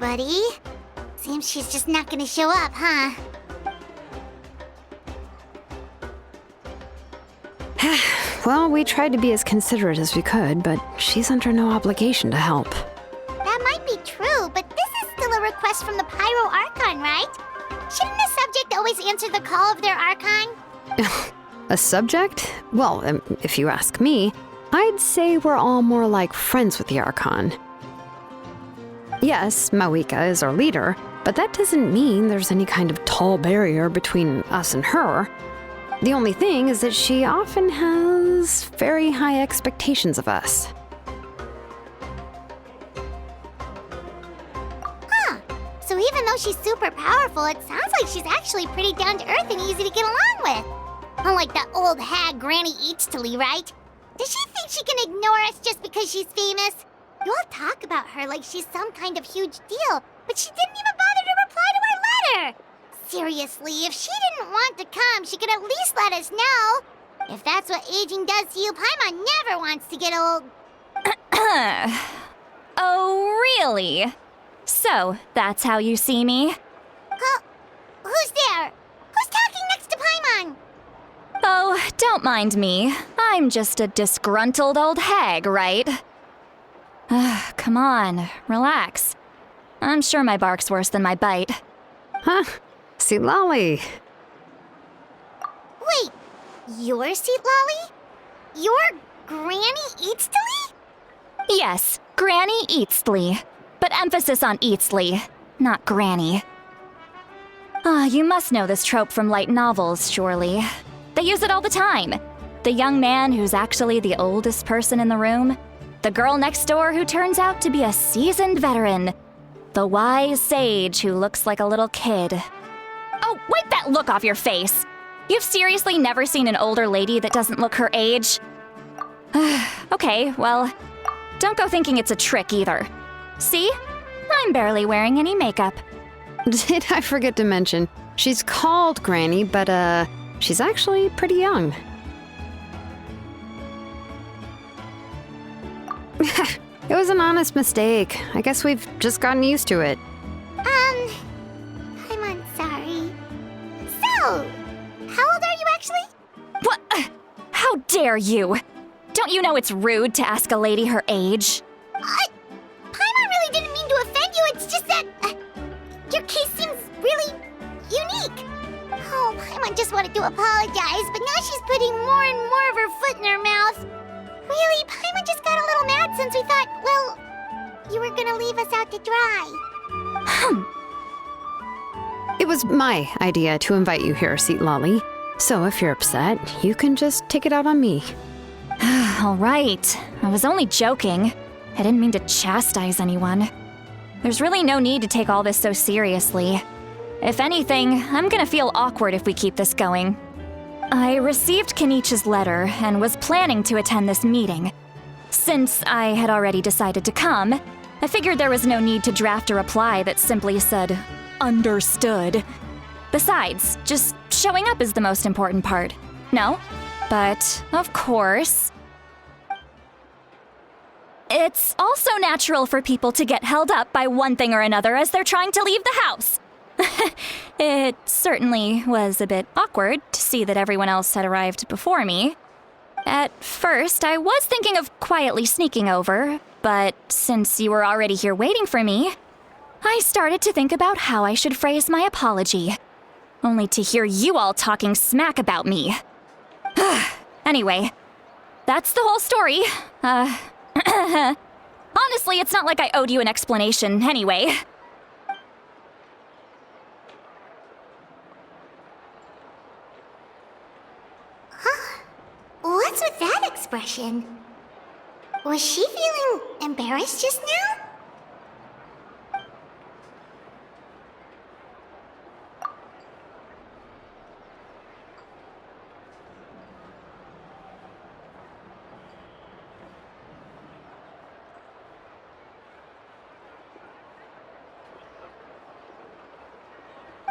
anybody. Seems she's just not gonna show up, huh? Well, we tried to be as considerate as we could, but she's under no obligation to help. That might be true, but this is still a request from the Pyro Archon, right? Shouldn't the subject always answer the call of their Archon? A subject? Well, if you ask me, I'd say we're all more like friends with the Archon. Yes, Mawika is our leader, but that doesn't mean there's any kind of tall barrier between us and her. The only thing is that she often has very high expectations of us. Huh. So even though she's super powerful, it sounds like she's actually pretty down to earth and easy to get along with. Unlike that old hag Granny Citlali, right? Does she think she can ignore us just because she's famous? You all talk about her like she's some kind of huge deal, but she didn't even bother to reply to our letter! Seriously, if she didn't want to come, she could at least let us know. If that's what aging does to you, Paimon never wants to get old. Oh, really? So, that's how you see me? Huh? Who's there? Who's talking next to Paimon? Oh, don't mind me. I'm just a disgruntled old hag, right? Come on, relax. I'm sure my bark's worse than my bite. Huh? Citlali. Wait, you're Citlali? You're Granny Citlali? Yes, Granny Citlali. But emphasis on Citlali, not Granny. You must know this trope from light novels, surely. They use it all the time. The young man who's actually the oldest person in the room. The girl next door who turns out to be a seasoned veteran. The wise sage who looks like a little kid. Oh, wipe that look off your face! You've seriously never seen an older lady that doesn't look her age? Okay, well, don't go thinking it's a trick either. See? I'm barely wearing any makeup. Did I forget to mention, she's called Granny, but she's actually pretty young. It was an honest mistake. I guess we've just gotten used to it. I'm sorry. So, how old are you actually? What? How dare you? Don't you know it's rude to ask a lady her age? Paimon really didn't mean to offend you, it's just that your case seems really unique. Oh, Paimon just wanted to apologize, but now she's putting more and more of her foot in her mouth. Really, Paimon just got a little mad since we thought, well, you were gonna leave us out to dry. It was my idea to invite you here, Citlali. So if you're upset, you can just take it out on me. All right. I was only joking. I didn't mean to chastise anyone. There's really no need to take all this so seriously. If anything, I'm gonna feel awkward if we keep this going. I received Kenichi's letter and was planning to attend this meeting. Since I had already decided to come, I figured there was no need to draft a reply that simply said, "Understood." Besides, just showing up is the most important part. No? But, of course, it's also natural for people to get held up by one thing or another as they're trying to leave the house. It certainly was a bit awkward to see that everyone else had arrived before me. At first, I was thinking of quietly sneaking over, but since you were already here waiting for me, I started to think about how I should phrase my apology, only to hear you all talking smack about me. Anyway, that's the whole story. Honestly, it's not like I owed you an explanation anyway. What's with that expression? Was she feeling embarrassed just now?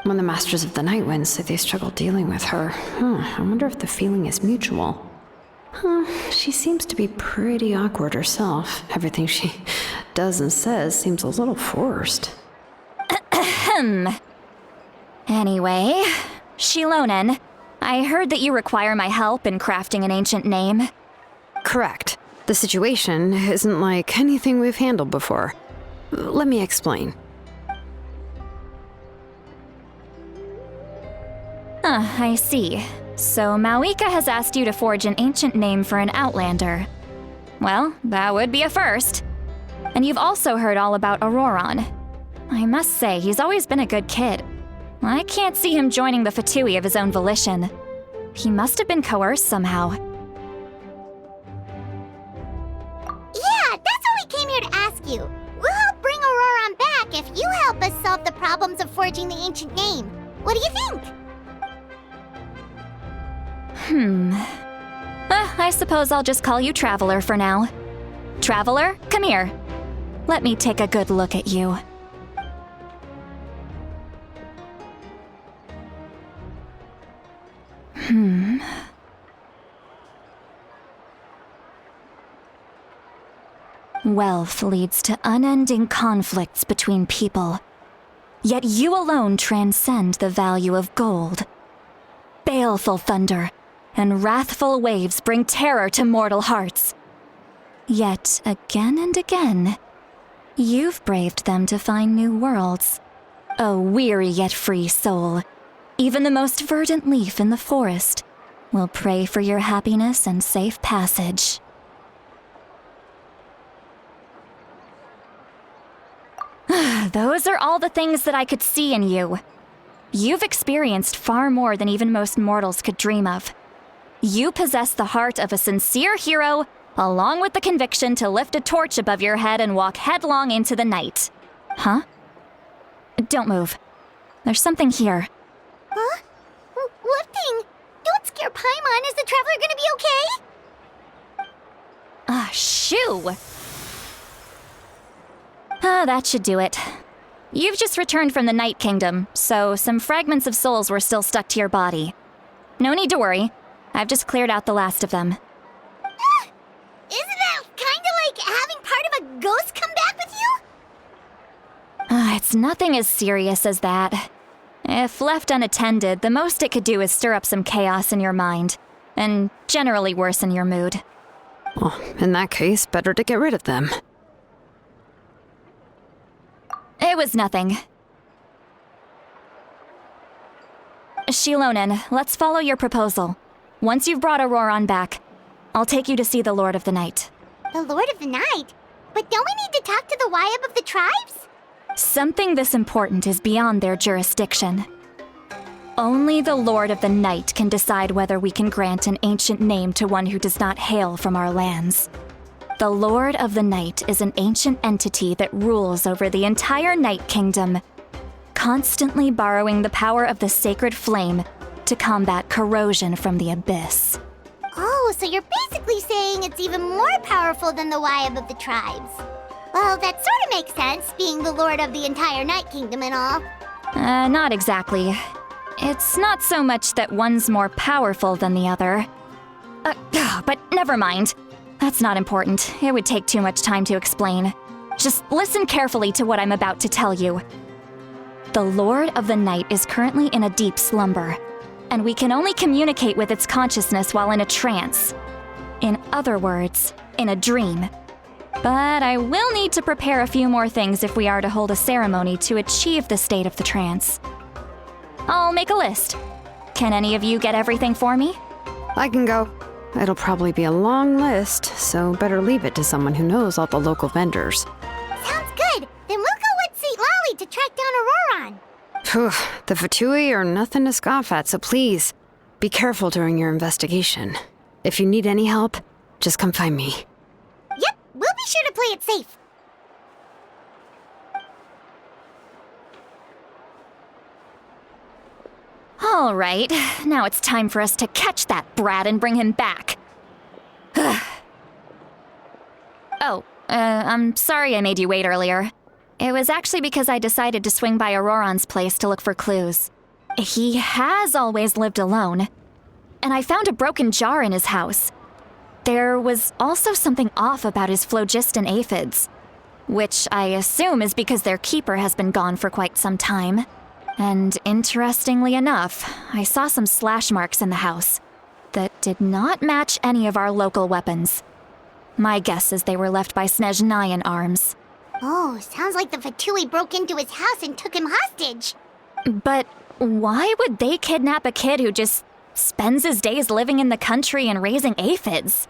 When the Masters of the Night Wind say they struggle dealing with her, I wonder if the feeling is mutual. She seems to be pretty awkward herself. Everything she does and says seems a little forced. Anyway, Xilonen, I heard that you require my help in crafting an ancient name. Correct. The situation isn't like anything we've handled before. Let me explain. I see. So Mawika has asked you to forge an ancient name for an outlander. Well, that would be a first. And you've also heard all about Ororon. I must say, he's always been a good kid. I can't see him joining the Fatui of his own volition. He must have been coerced somehow. Yeah, that's why we came here to ask you. We'll help bring Ororon back if you help us solve the problems of forging the ancient name. What do you think? I suppose I'll just call you Traveler for now. Traveler, come here. Let me take a good look at you. Wealth leads to unending conflicts between people. Yet you alone transcend the value of gold. Baleful thunder and wrathful waves bring terror to mortal hearts. Yet again and again, you've braved them to find new worlds. A weary yet free soul, even the most verdant leaf in the forest will pray for your happiness and safe passage. Those are all the things that I could see in you. You've experienced far more than even most mortals could dream of. You possess the heart of a sincere hero, along with the conviction to lift a torch above your head and walk headlong into the night. Huh? Don't move. There's something here. Huh? What thing? Don't scare Paimon. Is the Traveler gonna be okay? Shoo! That should do it. You've just returned from the Night Kingdom, so some fragments of souls were still stuck to your body. No need to worry. I've just cleared out the last of them. Isn't that kinda like having part of a ghost come back with you? It's nothing as serious as that. If left unattended, the most it could do is stir up some chaos in your mind, and generally worsen your mood. Well, in that case, better to get rid of them. It was nothing. Xilonen, let's follow your proposal. Once you've brought Ororon back, I'll take you to see the Lord of the Night. The Lord of the Night? But don't we need to talk to the Wyab of the tribes? Something this important is beyond their jurisdiction. Only the Lord of the Night can decide whether we can grant an ancient name to one who does not hail from our lands. The Lord of the Night is an ancient entity that rules over the entire Night Kingdom, constantly borrowing the power of the sacred flame to combat corrosion from the abyss. Oh, so you're basically saying it's even more powerful than the Wyab of the tribes. Well, that sort of makes sense, being the Lord of the entire Night Kingdom and all. Not exactly. It's not so much that one's more powerful than the other. But never mind. That's not important. It would take too much time to explain. Just listen carefully to what I'm about to tell you. The Lord of the Night is currently in a deep slumber, and we can only communicate with its consciousness while in a trance. In other words, in a dream. But I will need to prepare a few more things if we are to hold a ceremony to achieve the state of the trance. I'll make a list. Can any of you get everything for me? I can go. It'll probably be a long list, so better leave it to someone who knows all the local vendors. Sounds good. Then we'll go with Citlali to track down Ororon. Phew, the Fatui are nothing to scoff at, so please, be careful during your investigation. If you need any help, just come find me. Yep, we'll be sure to play it safe. All right, now it's time for us to catch that brat and bring him back. I'm sorry I made you wait earlier. It was actually because I decided to swing by Ororon's place to look for clues. He has always lived alone, and I found a broken jar in his house. There was also something off about his phlogiston aphids. which I assume is because their keeper has been gone for quite some time. And interestingly enough, I saw some slash marks in the house that did not match any of our local weapons. My guess is they were left by Snezhnayan arms. Oh, sounds like the Fatui broke into his house and took him hostage. But why would they kidnap a kid who just spends his days living in the country and raising aphids?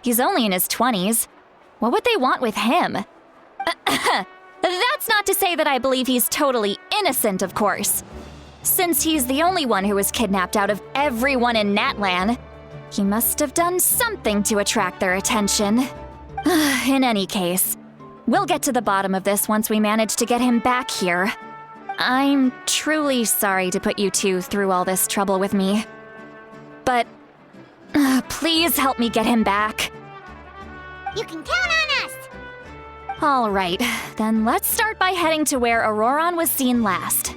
He's only in his 20s. What would they want with him? That's not to say that I believe he's totally innocent, of course. Since he's the only one who was kidnapped out of everyone in Natlan, he must have done something to attract their attention. In any case, we'll get to the bottom of this once we manage to get him back here. I'm truly sorry to put you two through all this trouble with me. But please help me get him back. You can count on us! All right, then let's start by heading to where Ororon was seen last.